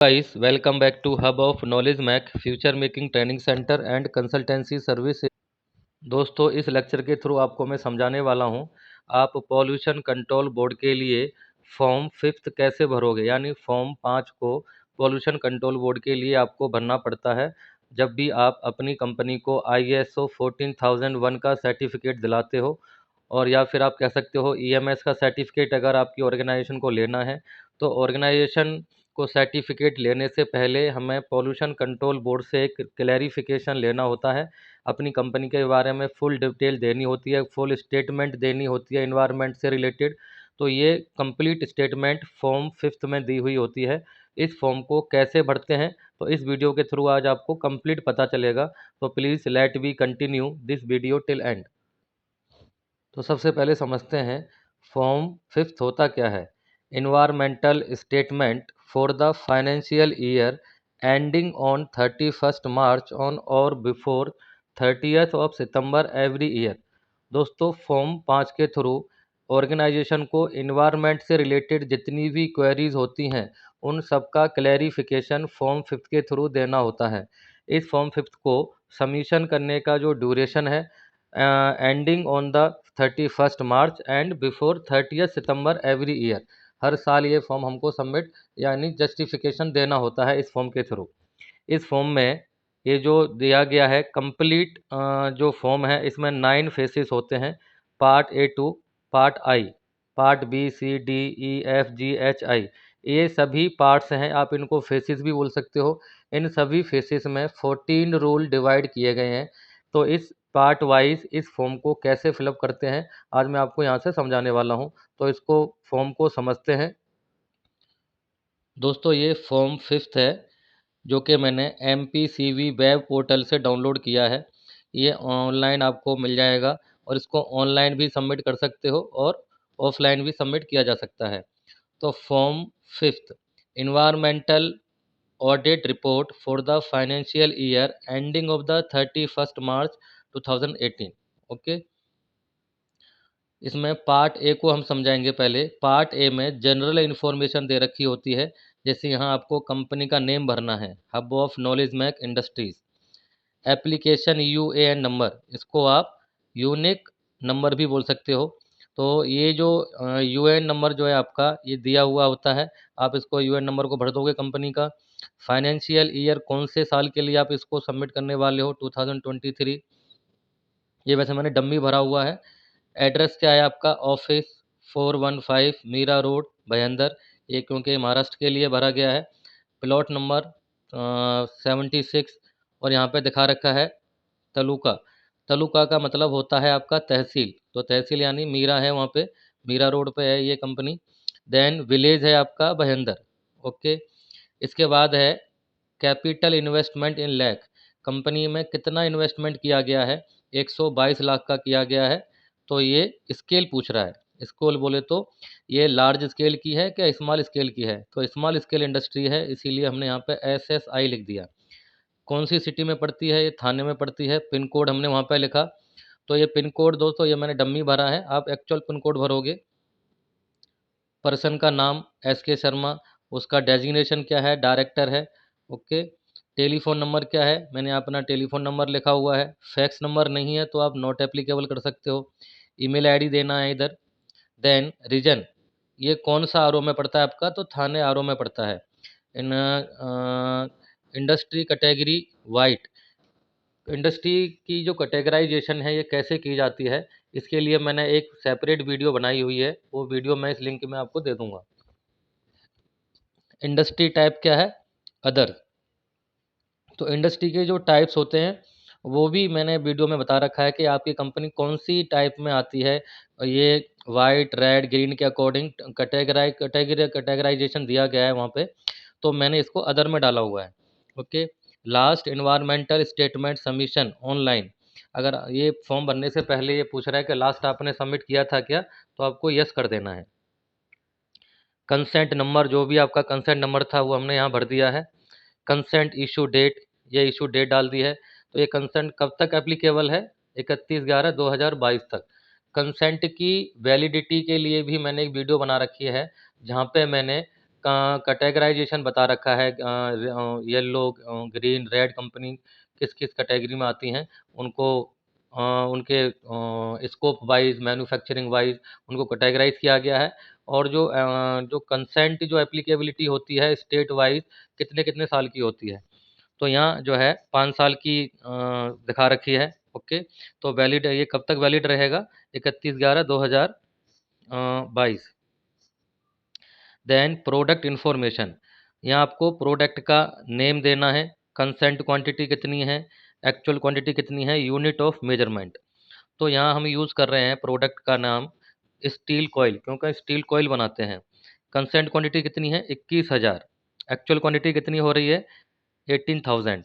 Guys, welcome back to Hub of Knowledge Mac future making training centre and consultancy service. दोस्तों, इस lecture के through आपको मैं समझाने वाला हूं आप पॉल्यूशन कंट्रोल बोर्ड के लिए फॉर्म 5 कैसे भरोगे। यानी फॉर्म 5 को पॉल्यूशन कंट्रोल बोर्ड के लिए आपको भरना पड़ता है जब भी आप अपनी कंपनी को ISO 14001 का सर्टिफिकेट दिलाते हो, और या फिर आप कह सकते हो EMS का सर्टिफिकेट अगर आपकी ऑर्गेनाइजेशन को लेना है। तो ऑर्गेनाइजेशन को सर्टिफिकेट लेने से पहले हमें पॉल्यूशन कंट्रोल बोर्ड से एक क्लैरिफिकेशन लेना होता है, अपनी कंपनी के बारे में फुल डिटेल देनी होती है, फुल स्टेटमेंट देनी होती है इन्वायरमेंट से रिलेटेड। तो ये कंप्लीट स्टेटमेंट फॉर्म 5 में दी हुई होती है। इस फॉर्म को कैसे भरते हैं तो इस वीडियो के थ्रू आज आपको कंप्लीट पता चलेगा। तो please let we continue this video till end. तो सबसे पहले समझते हैं फॉर्म 5 होता क्या है। Environmental statement for the financial year ending on 31 march on और बिफोर 30 सितंबर एवरी ईयर। दोस्तों, फॉर्म 5 के थ्रू ऑर्गेनाइजेशन को इन्वायरमेंट से रिलेटेड जितनी भी क्वेरीज होती हैं उन सब का क्लैरिफिकेशन फॉर्म 5 के थ्रू देना होता है। इस फॉर्म 5 को सबमिशन करने का जो ड्यूरेशन है ending on the 31 March and before 30 September every year. हर साल ये फॉर्म हमको सबमिट यानी जस्टिफिकेशन देना होता है इस फॉर्म के थ्रू। इस फॉर्म में ये जो दिया गया है कंप्लीट जो फॉर्म है इसमें 9 फेसेस होते हैं। Part A to part I, part B C D E F G H I, ये सभी पार्ट्स हैं, आप इनको फेसेस भी बोल सकते हो। इन सभी फेसेस में 14 रूल डिवाइड किए गए हैं। तो इस पार्ट वाइज इस फॉर्म को कैसे फिलअप करते हैं आज मैं आपको यहाँ से समझाने वाला हूँ। तो इसको फॉर्म को समझते हैं। दोस्तों, ये फॉर्म 5 है जो कि मैंने MPCV वेब पोर्टल से डाउनलोड किया है। ये ऑनलाइन आपको मिल जाएगा और इसको ऑनलाइन भी सबमिट कर सकते हो और ऑफलाइन भी सबमिट किया जा सकता है। तो form 5 environmental audit report for the financial year ending of the 31 March 2018। Okay, इसमें पार्ट ए को हम समझाएंगे। पहले पार्ट ए में जनरल इन्फॉर्मेशन दे रखी होती है, जैसे यहाँ आपको कंपनी का नेम भरना है, hub of knowledge Mac industries. Application UAN number, इसको आप यूनिक नंबर भी बोल सकते हो। तो ये जो UN नंबर जो है आपका ये दिया हुआ होता है, आप इसको UN नंबर को भर दोगे कंपनी का। फाइनेंशियल ईयर कौन से साल के लिए आप इसको सबमिट करने वाले हो, 2023। ये वैसे मैंने डम्मी भरा हुआ है। एड्रेस क्या है आपका, ऑफिस 415 मीरा रोड भयंदर, ये क्योंकि महाराष्ट्र के लिए भरा गया है। प्लॉट नंबर 76, और यहाँ पे दिखा रखा है तलुका। तलुका का मतलब होता है आपका तहसील, तो तहसील यानी मीरा है, वहाँ पे मीरा रोड पे है ये कंपनी। देन विलेज है आपका भयंदर। ओके, इसके बाद है कैपिटल इन्वेस्टमेंट इन लैख, कंपनी में कितना इन्वेस्टमेंट किया गया है, 122 लाख का किया गया है। तो ये स्केल पूछ रहा है, स्केल बोले तो ये लार्ज स्केल की है क्या स्मॉल स्केल की है, तो स्मॉल स्केल इंडस्ट्री है, इसीलिए हमने यहाँ पे SSI लिख दिया। कौन सी सिटी में पड़ती है, ये थाने में पड़ती है। पिन कोड हमने वहाँ पे लिखा। तो ये पिन कोड दोस्तों ये मैंने डम्मी भरा है, आप एक्चुअल पिन कोड भरोगे। पर्सन का नाम SK शर्मा, उसका डेजिग्नेशन क्या है, डायरेक्टर है। ओके, टेलीफोन नंबर क्या है, मैंने अपना टेलीफोन नंबर लिखा हुआ है। फैक्स नंबर नहीं है तो आप नॉट एप्लीकेबल कर सकते हो। ईमेल आईडी देना है इधर। देन रीजन, ये कौन सा आरओ में पड़ता है आपका, तो थाने आरओ में पड़ता है। In industry category white, industry की जो कैटेगराइजेशन है ये कैसे की जाती है, इसके लिए मैंने एक सेपरेट वीडियो बनाई हुई है, वो वीडियो मैं इस लिंक में आपको दे दूंगा। इंडस्ट्री टाइप क्या है, अदर। तो इंडस्ट्री के जो टाइप्स होते हैं वो भी मैंने वीडियो में बता रखा है कि आपकी कंपनी कौन सी टाइप में आती है। ये वाइट रेड ग्रीन के अकॉर्डिंग कैटेगराइजेशन दिया गया है वहाँ पे, तो मैंने इसको अदर में डाला हुआ है। Okay, last environmental statement submission online, अगर ये फॉर्म भरने से पहले ये पूछ रहा है कि लास्ट आपने सबमिट किया था क्या, तो आपको यस कर देना है। कंसेंट नंबर, जो भी आपका कंसेंट नंबर था वो हमने यहाँ भर दिया है। कंसेंट इशू डेट, ये इशू डेट डाल दी है। तो ये कंसेंट कब तक एप्लीकेबल है, 31/11/2022 तक। कंसेंट की वैलिडिटी के लिए भी मैंने एक वीडियो बना रखी है, जहाँ पे मैंने कैटेगराइजेशन बता रखा है, येलो, ग्रीन, रेड कंपनी किस किस कैटेगरी में आती हैं, उनको उनके स्कोप वाइज, मैन्युफैक्चरिंग वाइज उनको कैटेगराइज किया गया है। और जो कंसेंट, जो एप्लीकेबिलिटी होती है स्टेट वाइज, कितने कितने साल की होती है, तो यहाँ जो है 5 साल की दिखा रखी है। ओके, तो वैलिड, ये कब तक वैलिड रहेगा? 31/11/2022। देन प्रोडक्ट इन्फॉर्मेशन, यहाँ आपको प्रोडक्ट का नेम देना है, कंसेंट क्वांटिटी कितनी है, एक्चुअल क्वांटिटी कितनी है, यूनिट ऑफ मेजरमेंट। तो यहाँ हम यूज़ कर रहे हैं प्रोडक्ट का नाम स्टील कॉइल, क्योंकि स्टील कॉइल बनाते हैं। कंसेंट क्वांटिटी कितनी है? 21,000। एक्चुअल क्वांटिटी कितनी हो रही है? 18,000।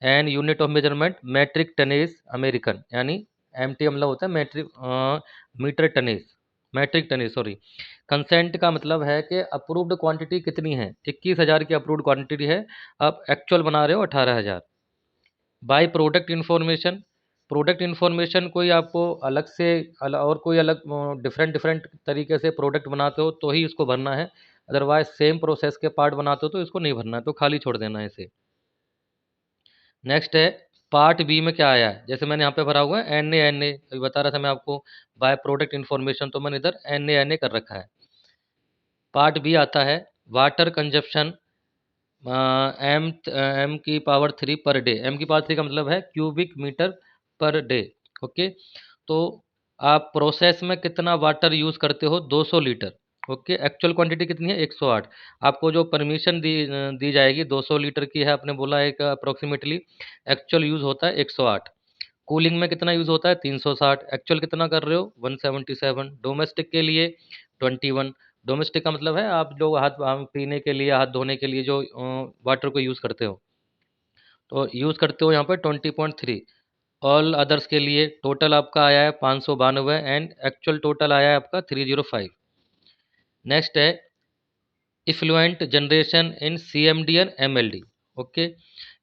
And unit of measurement metric tonnage American, यानी एमटी मतलब होता है metric, metre tonnage, metric tonnage sorry. Consent का मतलब है कि अप्रूव्ड क्वांटिटी कितनी है, 21,000 की अप्रूव्ड क्वांटिटी है, आप एक्चुअल बना रहे हो 18,000। By product information, product information कोई आपको अलग से और कोई अलग डिफरेंट डिफरेंट तरीके से प्रोडक्ट बनाते हो तो ही इसको भरना है, अदरवाइज सेम प्रोसेस के पार्ट बनाते हो तो इसको नहीं भरना है, तो खाली छोड़ देना है इसे। नेक्स्ट है पार्ट बी में क्या आया है, जैसे मैंने यहाँ पे भरा हुआ है एन ए, अभी बता रहा था मैं आपको बाय प्रोडक्ट इन्फॉर्मेशन, तो मैंने इधर एन ए कर रखा है। पार्ट बी आता है वाटर कंजप्शन, एम की पावर 3 पर डे। एम की पावर 3 का मतलब है cubic metre per day. Okay, तो आप प्रोसेस में कितना वाटर यूज़ करते हो? 200 लीटर। ओके, एक्चुअल क्वांटिटी कितनी है? 108। आपको जो परमिशन दी जाएगी 200 लीटर की है, आपने बोला एक अप्रोक्सीमेटली, एक्चुअल यूज़ होता है 108। कूलिंग में कितना यूज़ होता है? 360। एक्चुअल कितना कर रहे हो? 177। डोमेस्टिक के लिए 21। डोमेस्टिक का मतलब है आप जो हाथ पीने के लिए, हाथ धोने के लिए जो वाटर को यूज़ करते हो, तो यूज़ करते हो यहाँ पे 20.3। ऑल अदर्स के लिए टोटल आपका आया है 592 एंड एक्चुअल टोटल आया है आपका 305। नेक्स्ट है effluent generation in CMD and MLD। Okay,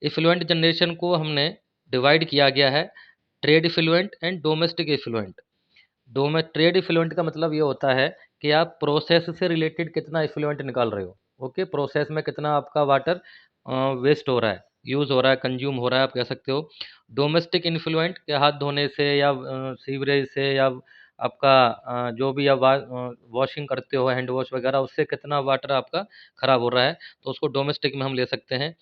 effluent generation को हमने डिवाइड किया गया है trade effluent and domestic effluent. Trade effluent का मतलब ये होता है कि आप प्रोसेस से रिलेटेड कितना इफ्लुएंट निकाल रहे हो। ओके, प्रोसेस में कितना आपका वाटर वेस्ट हो रहा है, यूज़ हो रहा है, कंज्यूम हो रहा है, आप कह सकते हो। डोमेस्टिक इन्फ्लुएंट के हाथ धोने से या सीवरेज से या आपका जो भी आप वॉशिंग करते हो, हैंड वॉश वगैरह, उससे कितना वाटर आपका खराब हो रहा है, तो उसको डोमेस्टिक में हम ले सकते हैं।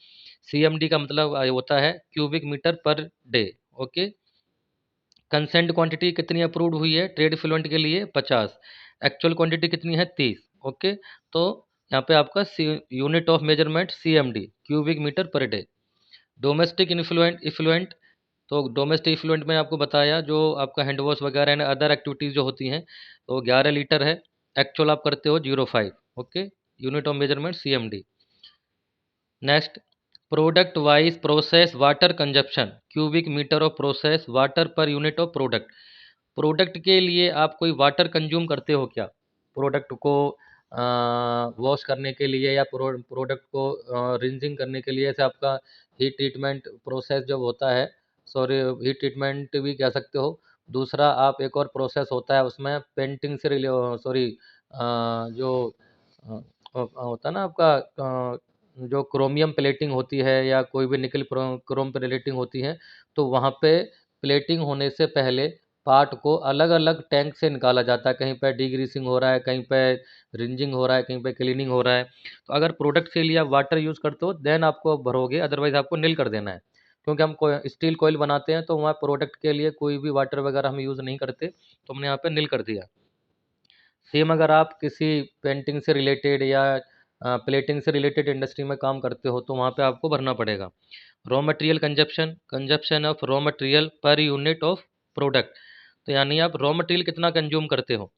CMD का मतलब होता है cubic metre per day. Okay, consent quantity कितनी अप्रूव्ड हुई है ट्रेड इफ्लुएंट के लिए? 50। एक्चुअल क्वांटिटी कितनी है? 30। ओके, तो यहाँ पे आपका unit of measurement CMD cubic metre per day. Domestic effluent, तो डोमेस्टिक इफ्लुएंट में आपको बताया जो आपका हैंड वॉश वगैरह एंड अदर एक्टिविटीज़ जो होती हैं, तो 11 लीटर है, एक्चुअल आप करते हो 0.5। Okay, unit of measurement CMD। Next product wise process water consumption, cubic metre of process water per unit of product. Product के लिए आप कोई वाटर कंज्यूम करते हो क्या? प्रोडक्ट को वॉश करने के लिए या प्रोडक्ट को रिंजिंग करने के लिए, ऐसे आपका हीट ट्रीटमेंट प्रोसेस जब होता है, सॉरी हीट ट्रीटमेंट भी कह सकते हो। दूसरा आप एक और प्रोसेस होता है उसमें पेंटिंग से रिले सॉरी जो होता है ना आपका, जो क्रोमियम प्लेटिंग होती है या कोई भी निकल क्रोम प्लेटिंग होती है, तो वहाँ पे प्लेटिंग होने से पहले पार्ट को अलग अलग टैंक से निकाला जाता है, कहीं पे डीग्रीसिंग हो रहा है, कहीं पे रिंजिंग हो रहा है, कहीं पे क्लीनिंग हो रहा है। तो अगर प्रोडक्ट के लिए आप वाटर यूज़ करते हो देन आपको भरोगे, अदरवाइज आपको नील कर देना है, क्योंकि हम स्टील कॉइल बनाते हैं तो वहाँ प्रोडक्ट के लिए कोई भी वाटर वगैरह हम यूज़ नहीं करते, तो हमने यहाँ पे नील कर दिया। सेम अगर आप किसी पेंटिंग से रिलेटेड या प्लेटिंग से रिलेटेड इंडस्ट्री में काम करते हो तो वहाँ पे आपको भरना पड़ेगा। Raw material consumption, consumption of raw material पर यूनिट ऑफ प्रोडक्ट, तो यानी आप रॉ मटेरियल कितना कंज्यूम करते हो।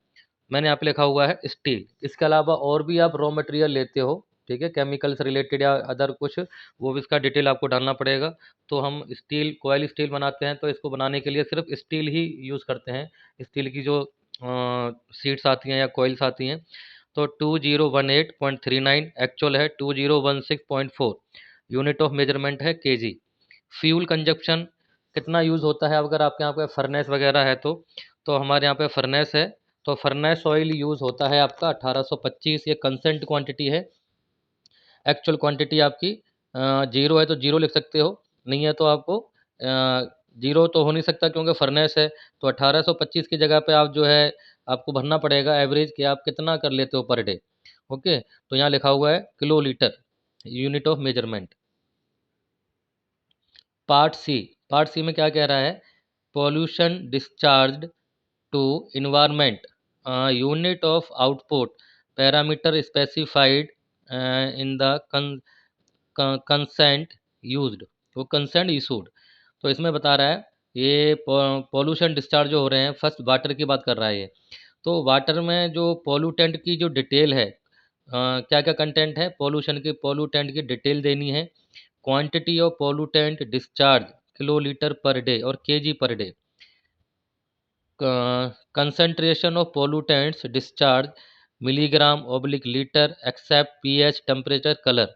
मैंने यहाँ पे लिखा हुआ है स्टील, इसके अलावा और भी आप रॉ मटेरियल लेते हो, ठीक है, केमिकल से रिलेटेड या अदर कुछ, वो भी इसका डिटेल आपको डालना पड़ेगा। तो हम स्टील कॉयल स्टील बनाते हैं तो इसको बनाने के लिए सिर्फ स्टील ही यूज़ करते हैं, स्टील की जो सीट्स आती हैं या कॉइल्स आती हैं। तो 2018.39, एक्चुअल है 2016.4, यूनिट ऑफ मेजरमेंट है केजी। फ्यूल कंजप्शन कितना यूज़ होता है अगर आपके यहाँ पे फर्नेस वगैरह है तो हमारे यहाँ पे फर्नेस है, तो फर्नेस ऑयल यूज़ होता है आपका 1825, ये कंसेंट क्वांटिटी है। एक्चुअल क्वांटिटी आपकी जीरो है तो जीरो लिख सकते हो, नहीं है तो आपको जीरो तो हो नहीं सकता क्योंकि फर्नेस है, तो 1825 की जगह पे आप जो है आपको भरना पड़ेगा एवरेज कि आप कितना कर लेते हो पर डे। ओके, तो यहाँ लिखा हुआ है kilo litre, unit of measurement. Part C, part C में क्या कह रहा है, pollution discharge to environment, unit of output, parameter specified in the consent used, वो कंसेंट इशूड। तो इसमें बता रहा है ये पॉल्यूशन डिस्चार्ज जो हो रहे हैं, फर्स्ट वाटर की बात कर रहा है ये। तो वाटर में जो पोल्यूटेंट की जो डिटेल है, क्या क्या कंटेंट है पॉल्यूशन के, पॉल्यूटेंट की डिटेल देनी है, quantity of pollutant discharge kilo litre per day और KG per day, concentration of pollutants discharge milligram oblique litre except pH temperature colour,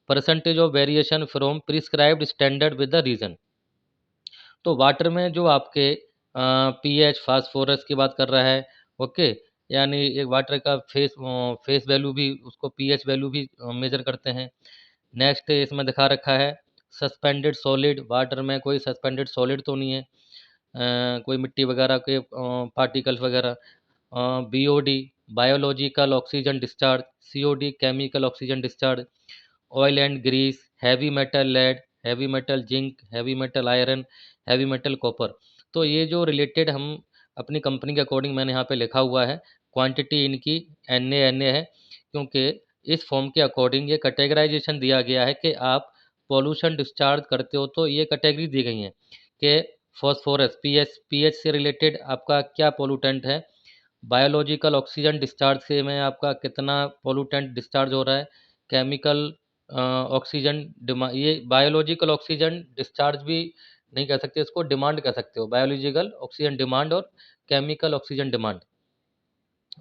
percentage of variation from prescribed standard with the reason. तो water में जो आपके pH phosphorus की बात कर रहा है। ओके, यानी एक वाटर का फेस वैल्यू भी, उसको पीएच वैल्यू भी मेजर करते हैं। नेक्स्ट इसमें दिखा रखा है सस्पेंडेड सॉलिड, वाटर में कोई सस्पेंडेड सॉलिड तो नहीं है, कोई मिट्टी वगैरह के पार्टिकल्स वगैरह। BOD biological oxygen discharge, COD chemical oxygen discharge, oil and grease, heavy metal lead, heavy metal zinc, heavy metal iron, heavy metal copper. तो ये जो रिलेटेड हम अपनी कंपनी के अकॉर्डिंग मैंने यहाँ पे लिखा हुआ है, क्वांटिटी इनकी एन ए है, क्योंकि इस फॉर्म के अकॉर्डिंग ये कैटेगराइजेशन दिया गया है कि आप पॉल्यूशन डिस्चार्ज करते हो तो ये कैटेगरी दी गई हैं कि फॉस्फोरस पीएच से रिलेटेड आपका क्या पोल्यूटेंट है, बायोलॉजिकल ऑक्सीजन डिस्चार्ज से में आपका कितना पोल्यूटेंट डिस्चार्ज हो रहा है, केमिकल ऑक्सीजन डिमांड, ये बायोलॉजिकल ऑक्सीजन डिस्चार्ज भी नहीं कह सकते, इसको डिमांड कह सकते हो, बायोलॉजिकल ऑक्सीजन डिमांड और chemical oxygen demand,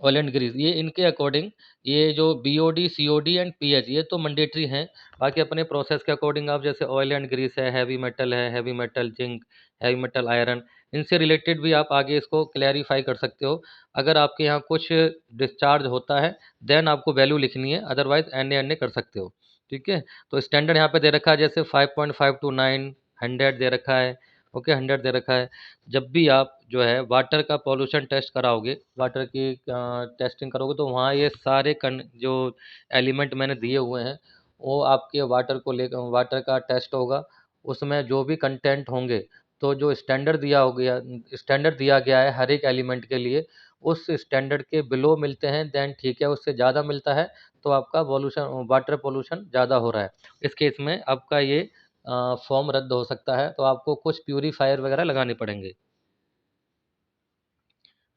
oil and grease, ये इनके अकॉर्डिंग, ये जो बीओडी सीओडी एंड पीएच ये तो मैंडेटरी हैं। बाकी अपने प्रोसेस के अकॉर्डिंग आप जैसे ऑयल एंड ग्रीस है, heavy metal zinc, heavy metal iron, इनसे रिलेटेड भी आप आगे इसको क्लैरिफाई कर सकते हो। अगर आपके यहाँ कुछ डिस्चार्ज होता है देन आपको वैल्यू लिखनी है, अदरवाइज एन ए कर सकते हो। ठीक है, तो स्टैंडर्ड यहाँ पे दे रखा है जैसे 5.5 to 9, 100 दे रखा है। ओके, 100 दे रखा है। जब भी आप जो है वाटर का पॉल्यूशन टेस्ट कराओगे, वाटर की टेस्टिंग करोगे, तो वहाँ ये सारे जो एलिमेंट मैंने दिए हुए हैं वो आपके वाटर को लेकर वाटर का टेस्ट होगा, उसमें जो भी कंटेंट होंगे, तो जो स्टैंडर्ड दिया हो गया, स्टैंडर्ड दिया गया है हर एक एलिमेंट के लिए, उस स्टैंडर्ड के बिलो मिलते हैं देन ठीक है, उससे ज़्यादा मिलता है तो आपका पॉल्यूशन, वाटर पॉल्यूशन ज़्यादा हो रहा है। इस केस में आपका ये फॉर्म रद्द हो सकता है, तो आपको कुछ प्यूरीफायर वगैरह लगाने पड़ेंगे।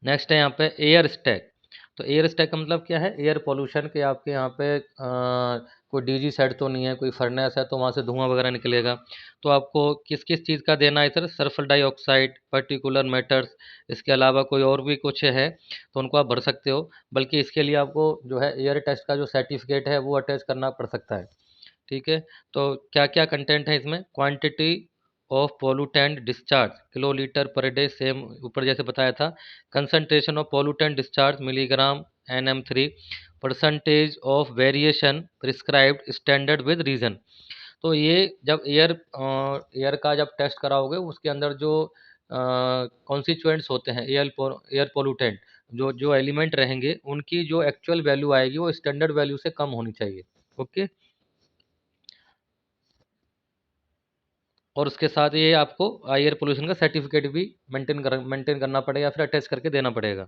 नेक्स्ट है यहाँ पे एयर स्टैक। तो एयर स्टैक का मतलब क्या है, एयर पोल्यूशन के आपके यहाँ पे कोई डीजी सेट तो नहीं है, कोई फर्नेस है तो वहाँ से धुआं वगैरह निकलेगा, तो आपको किस किस चीज़ का देना है sir, sulphur dioxide, particular matters, इसके अलावा कोई और भी कुछ है तो उनको आप भर सकते हो। बल्कि इसके लिए आपको जो है एयर टेस्ट का जो सर्टिफिकेट है वो अटैच करना पड़ सकता है। ठीक है, तो क्या क्या कंटेंट है इसमें, quantity of pollutant discharge kilo litre per day, same ऊपर जैसे बताया था, concentration of pollutant discharge milligram NM3, percentage of variation prescribed standard with reason. तो ये जब एयर का जब टेस्ट कराओगे उसके अंदर जो कॉन्स्टिट्यूएंट्स होते हैं, एयर पोल्यूटेंट, जो जो एलिमेंट रहेंगे उनकी जो एक्चुअल वैल्यू आएगी वो स्टैंडर्ड वैल्यू से कम होनी चाहिए। ओके, और उसके साथ ये आपको एयर पोल्यूशन का सर्टिफिकेट भी मेंटेन करना पड़ेगा या फिर अटैच करके देना पड़ेगा।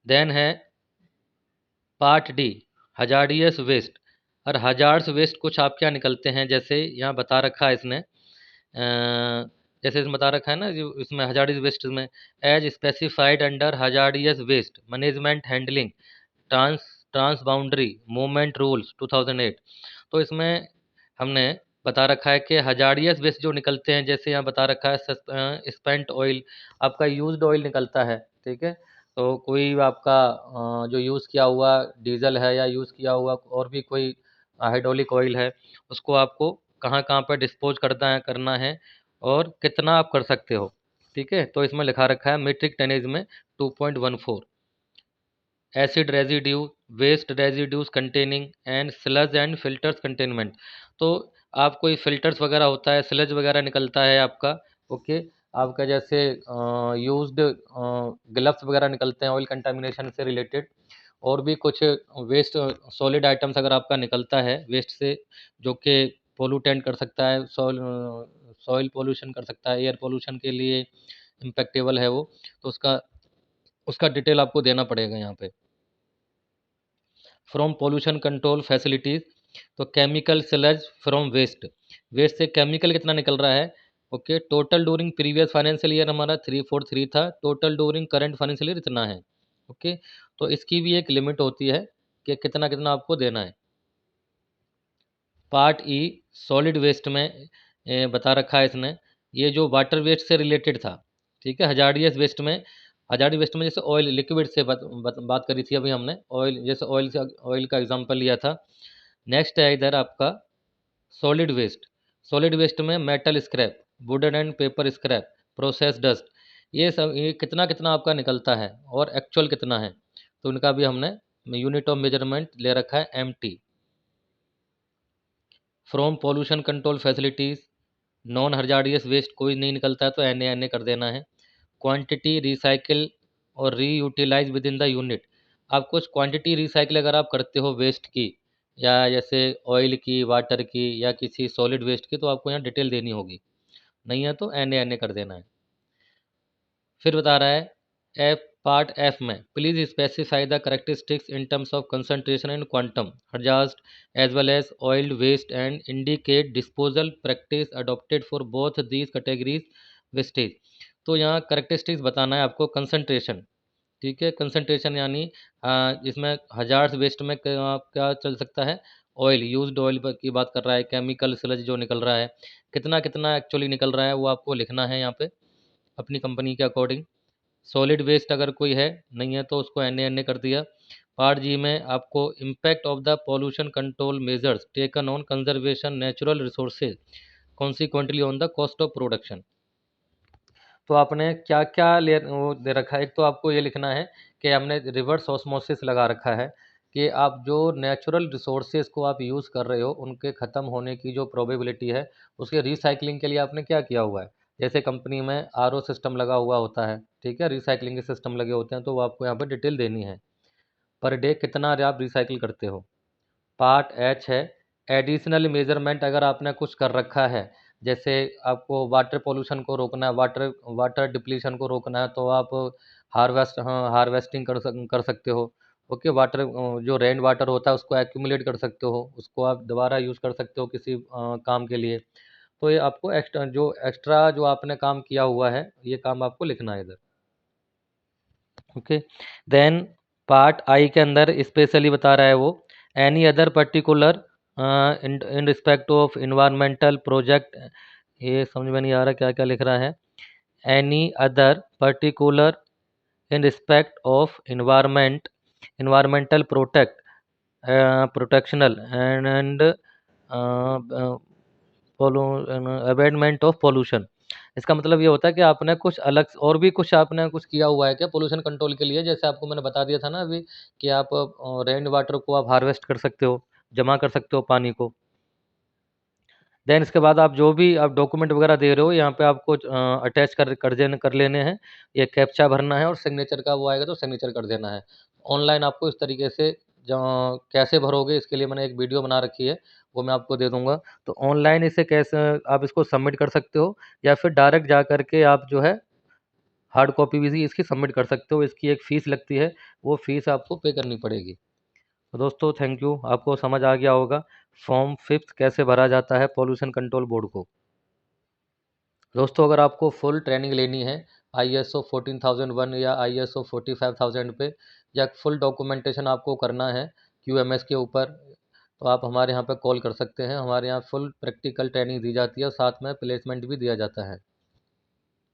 देन है पार्ट डी, हजार्डियस वेस्ट। और हजार्ड्स वेस्ट कुछ आप क्या निकलते हैं, जैसे यहाँ बता रखा है इसने, जैसे इसमें बता रखा है ना जो इसमें हजार्डियस वेस्ट में, as specified under hazardous waste management handling trans trans boundary movement rules 2008। तो इसमें हमने बता रखा है कि हजार्डियस वेस्ट जो निकलते हैं, जैसे यहाँ बता रखा है स्पेंट ऑयल, आपका यूज्ड ऑयल निकलता है। ठीक है, तो कोई आपका जो यूज़ किया हुआ डीजल है या यूज़ किया हुआ और भी कोई हाइड्रोलिक ऑयल है, उसको आपको कहाँ कहाँ पर डिस्पोज करना है और कितना आप कर सकते हो। ठीक है, तो इसमें लिखा रखा है मीट्रिक टनेज में 2.14। Acid residue, waste residues containing and sludge and filters containment. तो आप कोई फिल्टर्स वगैरह होता है, स्लज वगैरह निकलता है आपका, ओके, आपका जैसे यूज्ड ग्लव्स वगैरह निकलते हैं ऑयल कंटामिनेशन से रिलेटेड, और भी कुछ वेस्ट सॉलिड आइटम्स अगर आपका निकलता है वेस्ट से, जो कि पोलूटेंट कर सकता है, सॉइल पोल्यूशन कर सकता है, एयर पोल्यूशन के लिए इम्पेक्टेबल है वो, तो उसका उसका डिटेल आपको देना पड़ेगा यहाँ पे। फ्रॉम पोल्यूशन कंट्रोल फैसिलिटीज, तो chemical sludge from waste, waste से केमिकल कितना निकल रहा है, okay, total during previous financial year हमारा 343 था, total during current financial year इतना है, ओके। तो इसकी भी एक लिमिट होती है कि कितना कितना आपको देना है। पार्ट ई सॉलिड वेस्ट में बता रखा है इसने, ये जो वाटर वेस्ट से रिलेटेड था, ठीक है। हजार्डियस वेस्ट में, हजार्डी वेस्ट में जैसे ऑयल लिक्विड से बात करी थी अभी हमने, ऑयल जैसे ऑयल से, ऑयल का एग्जांपल लिया था। नेक्स्ट है इधर आपका सॉलिड वेस्ट, सॉलिड वेस्ट में metal scrap, wooden and paper scrap, process dust, ये सब, ये कितना कितना आपका निकलता है और एक्चुअल कितना है, तो उनका भी हमने यूनिट ऑफ मेजरमेंट ले रखा है MT. From pollution control facilities, non hazardous waste कोई नहीं निकलता है तो एन ए कर देना है। क्वांटिटी रिसाइकिल और रीयूटिलाइज विद इन द यूनिट, आप कुछ क्वांटिटी रिसाइकिल अगर आप करते हो वेस्ट की, या जैसे ऑयल की, वाटर की, या किसी सॉलिड वेस्ट की, तो आपको यहाँ डिटेल देनी होगी, नहीं है तो एन ए कर देना है। फिर बता रहा है एफ, पार्ट एफ में, please specify the characteristics in terms of concentration and quantum hazard as well as oil waste and indicate disposal practice adopted for both these categories wastage. तो यहाँ करेक्टरिस्टिक्स बताना है आपको, कंसंट्रेशन, ठीक है, concentration यानी इसमें हजार्ड वेस्ट में क्या क्या चल सकता है, ऑयल, यूज्ड ऑयल की बात कर रहा है, केमिकल स्लज जो निकल रहा है, कितना कितना एक्चुअली निकल रहा है वो आपको लिखना है यहाँ पे अपनी कंपनी के अकॉर्डिंग। सॉलिड वेस्ट अगर कोई है, नहीं है तो उसको एन ए कर दिया। पार्ट जी में आपको impact of the pollution control measures taken on conservation natural resources consequently on the cost of production. तो आपने क्या क्या ले वो दे रखा है, एक तो आपको ये लिखना है कि हमने रिवर्स ऑस्मोसिस लगा रखा है, कि आप जो नेचुरल रिसोर्सेज को आप यूज़ कर रहे हो उनके ख़त्म होने की जो प्रोबेबिलिटी है, उसके रिसाइकलिंग के लिए आपने क्या किया हुआ है। जैसे कंपनी में आर ओ सिस्टम लगा हुआ होता है, ठीक है, रिसाइकलिंग के सिस्टम लगे होते हैं, तो वो आपको यहाँ पर डिटेल देनी है, पर डे कितना आप रिसाइकिल करते हो। पार्ट एच है एडिशनल मेजरमेंट, अगर आपने कुछ कर रखा है, जैसे आपको वाटर पोल्यूशन को रोकना है, वाटर वाटर डिप्लीशन को रोकना है, तो आप हार्वेस्टिंग कर सकते हो, ओके। वाटर जो रेन वाटर होता है उसको एक्यूमुलेट कर सकते हो, उसको आप दोबारा यूज़ कर सकते हो किसी काम के लिए। तो ये आपको एक्स्ट्रा जो आपने काम किया हुआ है, ये काम आपको लिखना है इधर, ओके। देन पार्ट आई के अंदर स्पेशली बता रहा है वो, any other particular in respect of environmental project, ये समझ में नहीं आ रहा क्या क्या लिख रहा है। Any other particular in respect of environmental protectional and awarement of pollution. इसका मतलब ये होता है कि आपने कुछ अलग और भी कुछ आपने कुछ किया हुआ है क्या पोल्यूशन कंट्रोल के लिए, जैसे आपको मैंने बता दिया था ना अभी, कि आप रेन वाटर को आप हार्वेस्ट कर सकते हो, जमा कर सकते हो पानी को। देन इसके बाद आप जो भी आप डॉक्यूमेंट वगैरह दे रहे हो, यहाँ पे आपको अटैच कर लेने हैं, ये कैप्चा भरना है और सिग्नेचर का वो आएगा तो सिग्नेचर कर देना है। ऑनलाइन आपको इस तरीके से कैसे भरोगे, इसके लिए मैंने एक वीडियो बना रखी है, वो मैं आपको दे दूंगा। तो ऑनलाइन इसे कैसे आप इसको सबमिट कर सकते हो, या फिर डायरेक्ट जा करके आप जो है हार्ड कॉपी भी इसकी सबमिट कर सकते हो, इसकी एक फ़ीस लगती है, वो फ़ीस आपको पे करनी पड़ेगी। तो दोस्तों थैंक यू, आपको समझ आ गया होगा फॉर्म फिफ्थ कैसे भरा जाता है पॉल्यूशन कंट्रोल बोर्ड को। दोस्तों अगर आपको फुल ट्रेनिंग लेनी है ISO 14001 या ISO 45000 पे, या फुल डॉक्यूमेंटेशन आपको करना है QMS के ऊपर, तो आप हमारे यहाँ पे कॉल कर सकते हैं। हमारे यहाँ फुल प्रैक्टिकल ट्रेनिंग दी जाती है और साथ में प्लेसमेंट भी दिया जाता है।